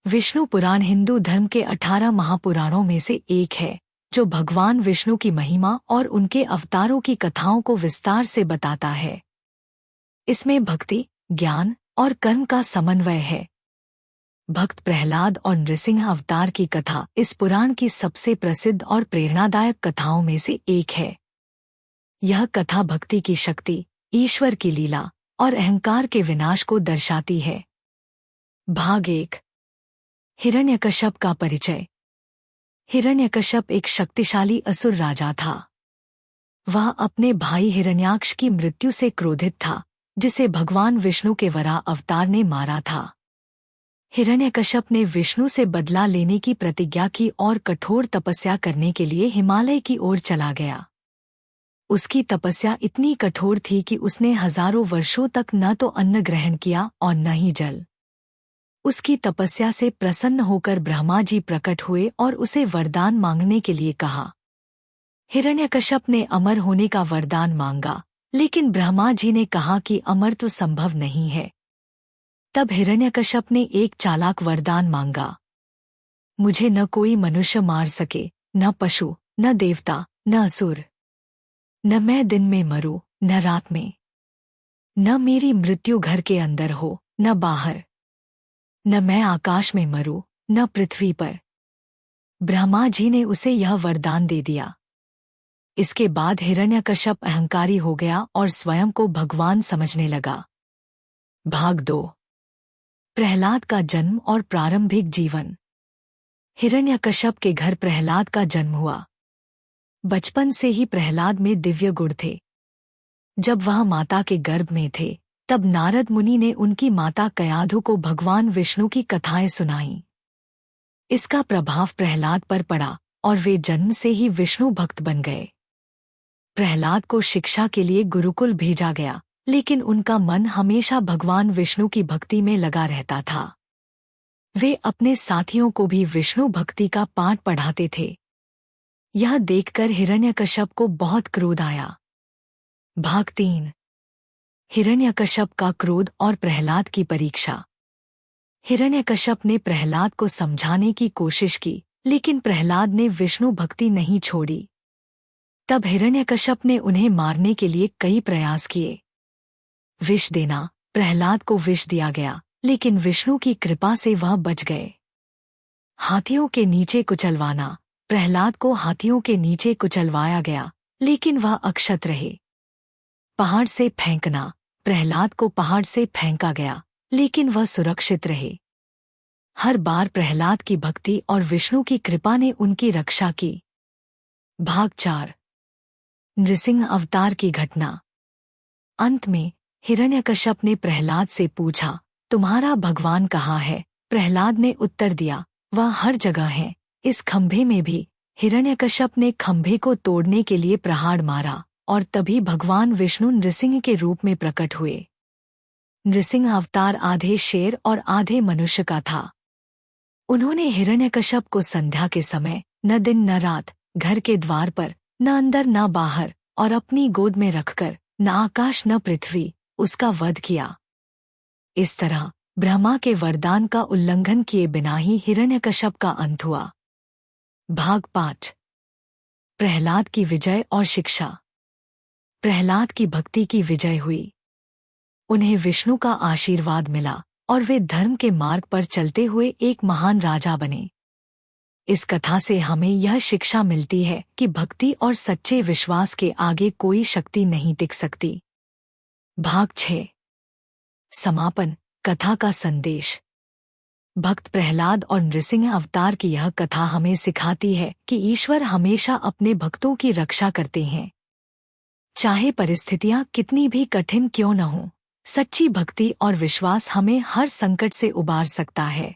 विष्णु पुराण हिंदू धर्म के 18 महापुराणों में से एक है, जो भगवान विष्णु की महिमा और उनके अवतारों की कथाओं को विस्तार से बताता है। इसमें भक्ति, ज्ञान और कर्म का समन्वय है। भक्त प्रहलाद और नृसिंह अवतार की कथा इस पुराण की सबसे प्रसिद्ध और प्रेरणादायक कथाओं में से एक है। यह कथा भक्ति की शक्ति, ईश्वर की लीला और अहंकार के विनाश को दर्शाती है। भाग 1। हिरण्यकश्यप का परिचय। हिरण्यकश्यप एक शक्तिशाली असुर राजा था। वह अपने भाई हिरण्याक्ष की मृत्यु से क्रोधित था, जिसे भगवान विष्णु के वराह अवतार ने मारा था। हिरण्यकश्यप ने विष्णु से बदला लेने की प्रतिज्ञा की और कठोर तपस्या करने के लिए हिमालय की ओर चला गया। उसकी तपस्या इतनी कठोर थी कि उसने हजारों वर्षों तक न तो अन्न ग्रहण किया और न ही जल। उसकी तपस्या से प्रसन्न होकर ब्रह्मा जी प्रकट हुए और उसे वरदान मांगने के लिए कहा। हिरण्यकश्यप ने अमर होने का वरदान मांगा, लेकिन ब्रह्मा जी ने कहा कि अमरत्व संभव नहीं है। तब हिरण्यकश्यप ने एक चालाक वरदान मांगा। मुझे न कोई मनुष्य मार सके, न पशु, न देवता, न असुर। न मैं दिन में मरूं, न रात में। न मेरी मृत्यु घर के अंदर हो, न बाहर। न मैं आकाश में मरूं, न पृथ्वी पर। ब्रह्मा जी ने उसे यह वरदान दे दिया। इसके बाद हिरण्यकश्यप अहंकारी हो गया और स्वयं को भगवान समझने लगा। भाग 2। प्रहलाद का जन्म और प्रारंभिक जीवन। हिरण्यकश्यप के घर प्रहलाद का जन्म हुआ। बचपन से ही प्रहलाद में दिव्य गुण थे। जब वह माता के गर्भ में थे, तब नारद मुनि ने उनकी माता कयाधु को भगवान विष्णु की कथाएं सुनाईं। इसका प्रभाव प्रहलाद पर पड़ा और वे जन्म से ही विष्णु भक्त बन गए। प्रहलाद को शिक्षा के लिए गुरुकुल भेजा गया, लेकिन उनका मन हमेशा भगवान विष्णु की भक्ति में लगा रहता था। वे अपने साथियों को भी विष्णु भक्ति का पाठ पढ़ाते थे। यह देखकर हिरण्यकश्यप को बहुत क्रोध आया। भाग 3। हिरण्यकश्यप का क्रोध और प्रहलाद की परीक्षा। हिरण्यकश्यप ने प्रहलाद को समझाने की कोशिश की, लेकिन प्रहलाद ने विष्णु भक्ति नहीं छोड़ी। तब हिरण्यकश्यप ने उन्हें मारने के लिए कई प्रयास किए। विष देना, प्रहलाद को विष दिया गया, लेकिन विष्णु की कृपा से वह बच गए। हाथियों के नीचे कुचलवाना, प्रहलाद को हाथियों के नीचे कुचलवाया गया, लेकिन वह अक्षत रहे। पहाड़ से फेंकना, प्रहलाद को पहाड़ से फेंका गया, लेकिन वह सुरक्षित रहे। हर बार प्रहलाद की भक्ति और विष्णु की कृपा ने उनकी रक्षा की। भाग 4। नृसिंह अवतार की घटना। अंत में हिरण्यकश्यप ने प्रहलाद से पूछा, तुम्हारा भगवान कहाँ है? प्रहलाद ने उत्तर दिया, वह हर जगह है, इस खंभे में भी। हिरण्यकश्यप ने खंभे को तोड़ने के लिए प्रहार मारा और तभी भगवान विष्णु नृसिंह के रूप में प्रकट हुए। नृसिंह अवतार आधे शेर और आधे मनुष्य का था। उन्होंने हिरण्यकश्यप को संध्या के समय न दिन न रात, घर के द्वार पर, न अंदर न बाहर, और अपनी गोद में रखकर न आकाश न पृथ्वी, उसका वध किया। इस तरह ब्रह्मा के वरदान का उल्लंघन किए बिना ही हिरण्यकश्यप का अंत हुआ। भाग 5। प्रहलाद की विजय और शिक्षा। प्रहलाद की भक्ति की विजय हुई। उन्हें विष्णु का आशीर्वाद मिला और वे धर्म के मार्ग पर चलते हुए एक महान राजा बने। इस कथा से हमें यह शिक्षा मिलती है कि भक्ति और सच्चे विश्वास के आगे कोई शक्ति नहीं टिक सकती। भाग 6। समापन। कथा का संदेश। भक्त प्रहलाद और नृसिंह अवतार की यह कथा हमें सिखाती है कि ईश्वर हमेशा अपने भक्तों की रक्षा करते हैं। चाहे परिस्थितियां कितनी भी कठिन क्यों न हों, सच्ची भक्ति और विश्वास हमें हर संकट से उबार सकता है।